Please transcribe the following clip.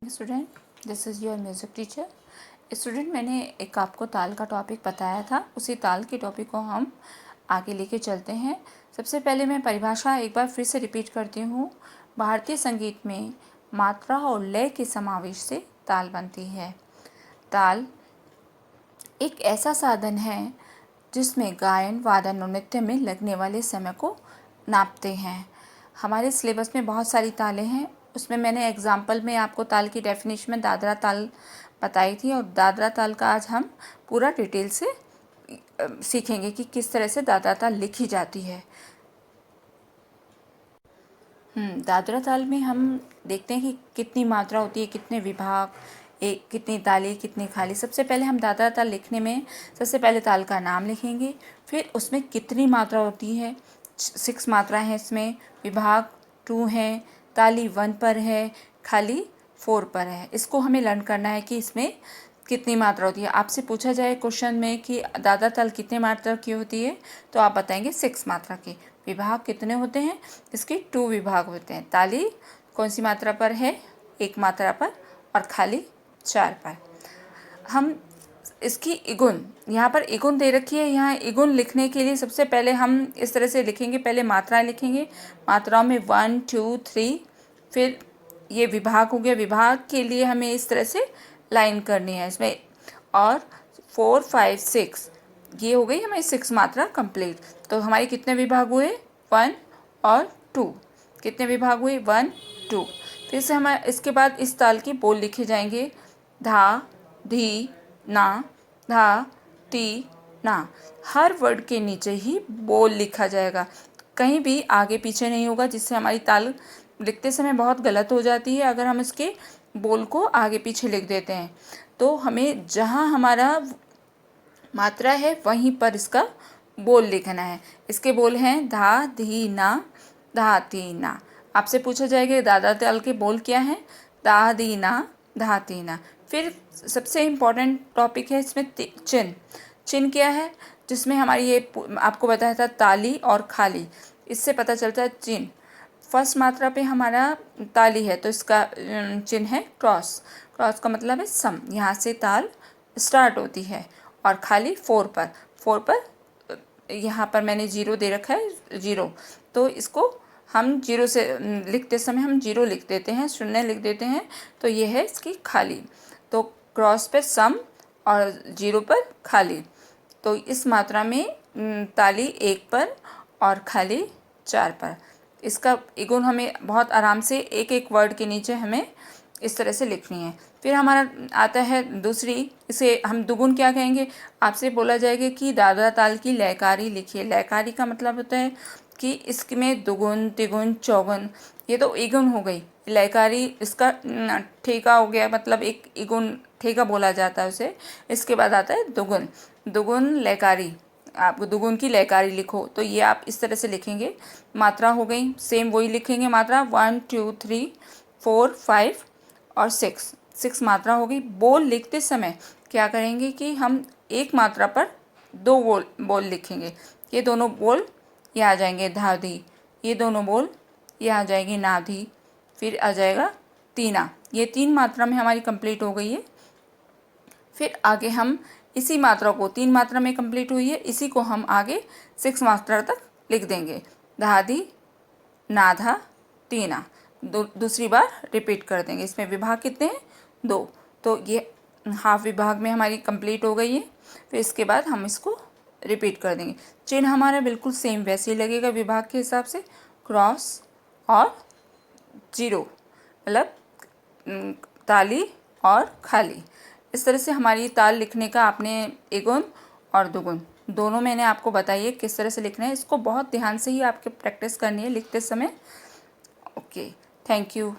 Student, this is your music teacher. Student, मैंने एक आपको ताल का टॉपिक बताया था, उसी ताल के टॉपिक को हम आगे लेके चलते हैं। सबसे पहले मैं परिभाषा एक बार फिर से रिपीट करती हूँ। भारतीय संगीत में मात्रा और लय के समावेश से ताल बनती है। ताल एक ऐसा साधन है जिसमें गायन, वादन और नृत्य में लगने वाले समय को नापते हैं। हमारे सिलेबस में बहुत सारी तालें हैं, उसमें मैंने एग्जाम्पल में आपको ताल की डेफिनेशन में दादरा ताल बताई थी, और दादरा ताल का आज हम पूरा डिटेल से सीखेंगे कि किस तरह से दादरा ताल लिखी जाती है। दादरा ताल में हम देखते हैं कि कितनी मात्रा होती है, कितने विभाग, एक कितनी ताली, कितनी खाली। सबसे पहले हम दादरा ताल लिखने में सबसे पहले ताल का नाम लिखेंगे, फिर उसमें कितनी मात्रा होती है। 6 मात्रा है इसमें, विभाग 2 हैं, ताली 1 पर है, खाली 4 पर है। इसको हमें लर्न करना है कि इसमें कितनी मात्रा होती है। आपसे पूछा जाए क्वेश्चन में कि दादरा ताल कितने मात्रा की होती है, तो आप बताएंगे 6 मात्रा की। विभाग कितने होते हैं, इसके 2 विभाग होते हैं। ताली कौन सी मात्रा पर है, 1 मात्रा पर, और खाली 4 पर। हम इसकी इगुन, यहाँ पर इगुन दे रखी है। यहाँ इगुन लिखने के लिए सबसे पहले हम इस तरह से लिखेंगे, पहले मात्राएं लिखेंगे। मात्राओं में 1 2 3, फिर ये विभाग हो गया। विभाग के लिए हमें इस तरह से लाइन करनी है इसमें, और 4 5 6, ये हो गई हमारी 6 मात्रा कंप्लीट। तो हमारे कितने विभाग हुए, 1 और 2। कितने विभाग हुए, 1 2। फिर से हमारे इसके बाद इस ताल की बोल लिखे जाएंगे। धा, धी, ना, धा, टी, ना। हर वर्ड के नीचे ही बोल लिखा जाएगा, कहीं भी आगे पीछे नहीं होगा, जिससे हमारी ताल लिखते समय बहुत गलत हो जाती है अगर हम इसके बोल को आगे पीछे लिख देते हैं। तो हमें जहाँ हमारा मात्रा है वहीं पर इसका बोल लिखना है। इसके बोल हैं धा, धी, ना, धा, ती, ना। आपसे पूछा जाएगा दादरा ताल के बोल क्या हैं, धा, धी, ना, धा, ती, ना। फिर सबसे इम्पॉर्टेंट टॉपिक है इसमें चिन्ह। चिन्ह क्या है, जिसमें हमारी ये आपको बताया था ताली और खाली, इससे पता चलता है चिन्ह। फर्स्ट मात्रा पे हमारा ताली है तो इसका चिन्ह है क्रॉस। क्रॉस का मतलब है सम, यहाँ से ताल स्टार्ट होती है। और खाली 4 पर यहाँ पर मैंने 0 दे रखा है, 0। तो इसको हम 0 से लिखते समय हम 0 लिख देते हैं, 0 लिख देते हैं, तो ये है इसकी खाली। तो क्रॉस पे सम और 0 पर खाली। तो इस मात्रा में ताली 1 पर और खाली 4 पर। इसका इगुन हमें बहुत आराम से एक एक वर्ड के नीचे हमें इस तरह से लिखनी है। फिर हमारा आता है दूसरी, इसे हम दुगुन क्या कहेंगे। आपसे बोला जाएगा कि दादरा ताल की लयकारी लिखिए। लयकारी का मतलब होता है कि इसमें दुगुन, तिगुन, चौगुन, ये तो इगुन हो गई। लयकारी इसका ठेका हो गया, मतलब एक इगुन ठेका बोला जाता है उसे। इसके बाद आता है दुगुन। दुगुन लयकारी, आप दुगुन की लयकारी लिखो, तो ये आप इस तरह से लिखेंगे। मात्रा हो गई, सेम वही लिखेंगे मात्रा, 1 2 3 4 5 और 6 मात्रा हो गई। बोल लिखते समय क्या करेंगे कि हम एक मात्रा पर 2 बोल लिखेंगे। ये दोनों बोल ये आ जाएंगे धाधी, ये दोनों बोल ये आ जाएंगे नाधी, फिर आ जाएगा तीना। ये 3 मात्रा में हमारी कंप्लीट हो गई है। फिर आगे हम इसी मात्रा को, 3 मात्रा में कंप्लीट हुई है, इसी को हम आगे 6 मात्रा तक लिख देंगे। धाधी, नाधा, तीना। दूसरी बार रिपीट कर देंगे। इसमें विभाग कितने हैं, 2। तो ये हाफ विभाग में हमारी कंप्लीट हो गई है। फिर इसके बाद हम इसको रिपीट कर देंगे। चिन्ह हमारा बिल्कुल सेम वैसे ही लगेगा विभाग के हिसाब से, क्रॉस और 0, मतलब ताली और खाली। इस तरह से हमारी ताल लिखने का आपने इगुन और दुगुन दोनों मैंने आपको बताई है किस तरह से लिखना है। इसको बहुत ध्यान से ही आपके प्रैक्टिस करनी है लिखते समय। Okay, thank you.